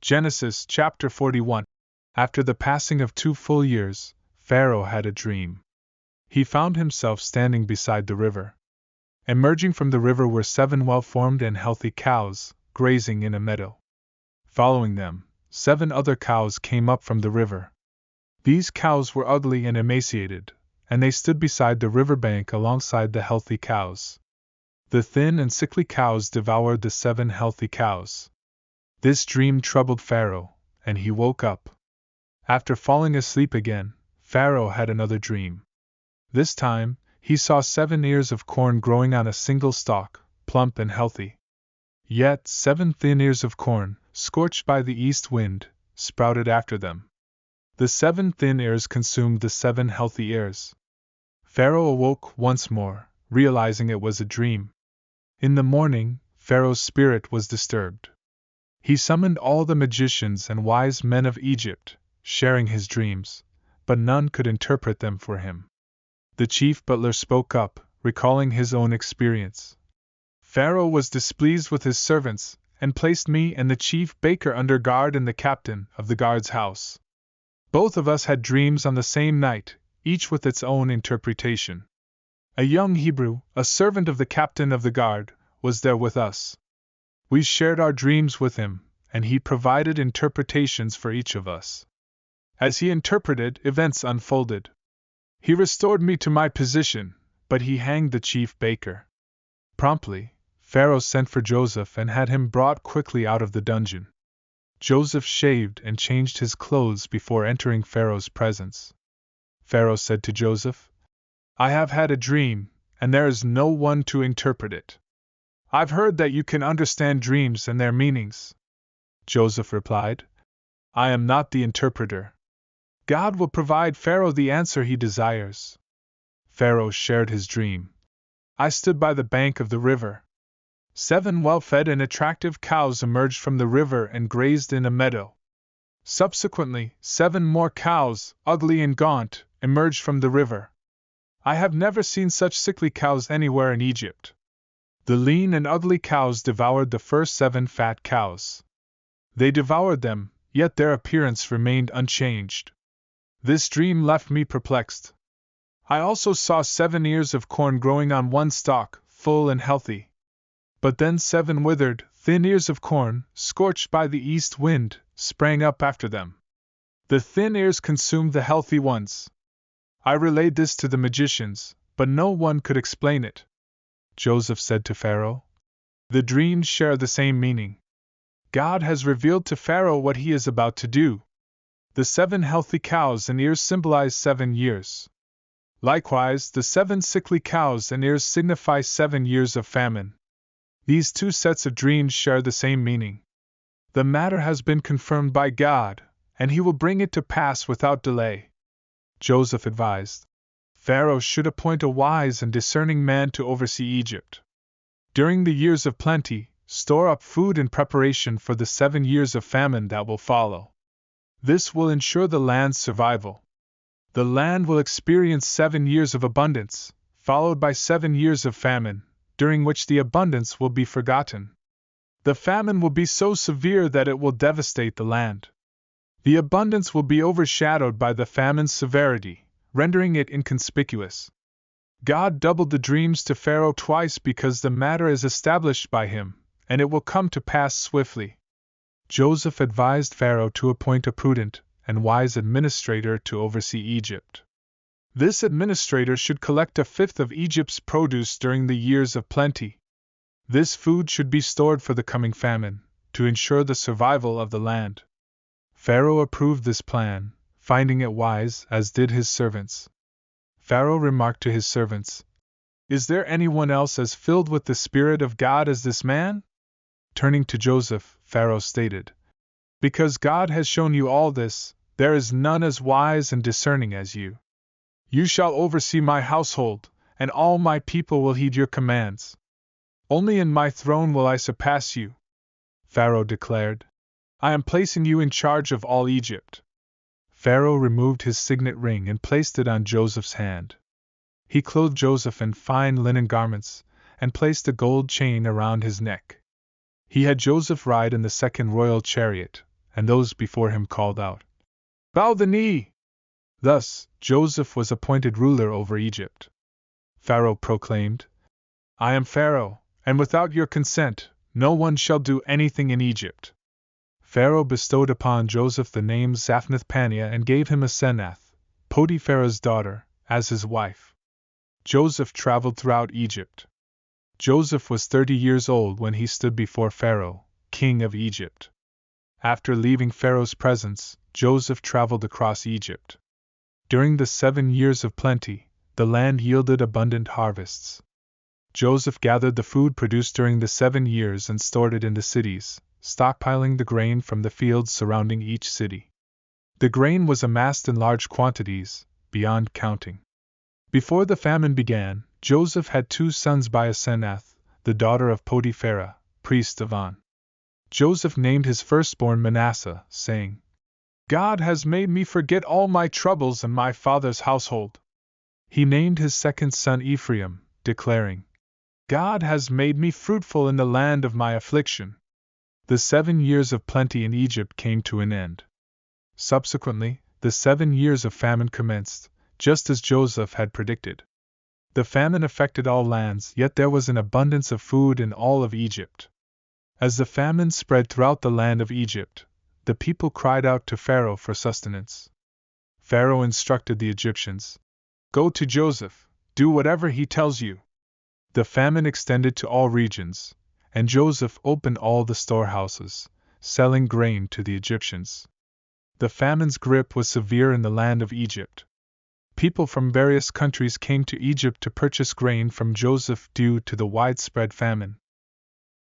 Genesis chapter 41. After the passing of 2 full years, Pharaoh had a dream. He found himself standing beside the river. Emerging from the river were 7 well-formed and healthy cows, grazing in a meadow. Following them, 7 other cows came up from the river. These cows were ugly and emaciated, and they stood beside the riverbank alongside the healthy cows. The thin and sickly cows devoured the 7 healthy cows. This dream troubled Pharaoh, and he woke up. After falling asleep again, Pharaoh had another dream. This time, he saw 7 ears of corn growing on a single stalk, plump and healthy. Yet 7 thin ears of corn, scorched by the east wind, sprouted after them. The 7 thin ears consumed the 7 healthy ears. Pharaoh awoke once more, realizing it was a dream. In the morning, Pharaoh's spirit was disturbed. He summoned all the magicians and wise men of Egypt, sharing his dreams, but none could interpret them for him. The chief butler spoke up, recalling his own experience. Pharaoh was displeased with his servants, and placed me and the chief baker under guard in the captain of the guard's house. Both of us had dreams on the same night, each with its own interpretation. A young Hebrew, a servant of the captain of the guard, was there with us. We shared our dreams with him, and he provided interpretations for each of us. As he interpreted, events unfolded. He restored me to my position, but he hanged the chief baker. Promptly, Pharaoh sent for Joseph and had him brought quickly out of the dungeon. Joseph shaved and changed his clothes before entering Pharaoh's presence. Pharaoh said to Joseph, "I have had a dream, and there is no one to interpret it. I've heard that you can understand dreams and their meanings." Joseph replied, "I am not the interpreter. God will provide Pharaoh the answer he desires." Pharaoh shared his dream. I stood by the bank of the river. 7 well-fed and attractive cows emerged from the river and grazed in a meadow. Subsequently, 7 more cows, ugly and gaunt, emerged from the river. I have never seen such sickly cows anywhere in Egypt. The lean and ugly cows devoured the first 7 fat cows. They devoured them, yet their appearance remained unchanged. This dream left me perplexed. I also saw 7 ears of corn growing on one stalk, full and healthy. But then 7 withered, thin ears of corn, scorched by the east wind, sprang up after them. The thin ears consumed the healthy ones. I relayed this to the magicians, but no one could explain it. Joseph said to Pharaoh, "The dreams share the same meaning. God has revealed to Pharaoh what he is about to do. The 7 healthy cows and ears symbolize 7 years. Likewise, the 7 sickly cows and ears signify 7 years of famine. These 2 sets of dreams share the same meaning. The matter has been confirmed by God, and he will bring it to pass without delay." Joseph advised, "Pharaoh should appoint a wise and discerning man to oversee Egypt. During the years of plenty, store up food in preparation for the 7 years of famine that will follow. This will ensure the land's survival. The land will experience 7 years of abundance, followed by 7 years of famine, during which the abundance will be forgotten. The famine will be so severe that it will devastate the land. The abundance will be overshadowed by the famine's severity, rendering it inconspicuous. God doubled the dreams to Pharaoh twice because the matter is established by him, and it will come to pass swiftly." Joseph advised Pharaoh to appoint a prudent and wise administrator to oversee Egypt. This administrator should collect 1/5 of Egypt's produce during the years of plenty. This food should be stored for the coming famine, to ensure the survival of the land. Pharaoh approved this plan, finding it wise, as did his servants. Pharaoh remarked to his servants, "Is there anyone else as filled with the Spirit of God as this man?" Turning to Joseph, Pharaoh stated, "Because God has shown you all this, there is none as wise and discerning as you. You shall oversee my household, and all my people will heed your commands. Only in my throne will I surpass you," Pharaoh declared. "I am placing you in charge of all Egypt." Pharaoh removed his signet ring and placed it on Joseph's hand. He clothed Joseph in fine linen garments, and placed a gold chain around his neck. He had Joseph ride in the 2nd royal chariot, and those before him called out, "Bow the knee!" Thus, Joseph was appointed ruler over Egypt. Pharaoh proclaimed, "I am Pharaoh, and without your consent, no one shall do anything in Egypt." Pharaoh bestowed upon Joseph the name Zaphnath-paaneah and gave him Asenath, Poti-pherah's daughter, as his wife. Joseph traveled throughout Egypt. Joseph was 30 years old when he stood before Pharaoh, king of Egypt. After leaving Pharaoh's presence, Joseph traveled across Egypt. During the 7 years of plenty, the land yielded abundant harvests. Joseph gathered the food produced during the 7 years and stored it in the cities, stockpiling the grain from the fields surrounding each city. The grain was amassed in large quantities, beyond counting. Before the famine began, Joseph had 2 sons by Asenath, the daughter of Poti-pherah, priest of On. Joseph named his firstborn Manasseh, saying, "God has made me forget all my troubles and my father's household." He named his second son Ephraim, declaring, "God has made me fruitful in the land of my affliction." The 7 years of plenty in Egypt came to an end. Subsequently, the 7 years of famine commenced, just as Joseph had predicted. The famine affected all lands, yet there was an abundance of food in all of Egypt. As the famine spread throughout the land of Egypt, the people cried out to Pharaoh for sustenance. Pharaoh instructed the Egyptians, "Go to Joseph, do whatever he tells you." The famine extended to all regions, and Joseph opened all the storehouses, selling grain to the Egyptians. The famine's grip was severe in the land of Egypt. People from various countries came to Egypt to purchase grain from Joseph due to the widespread famine.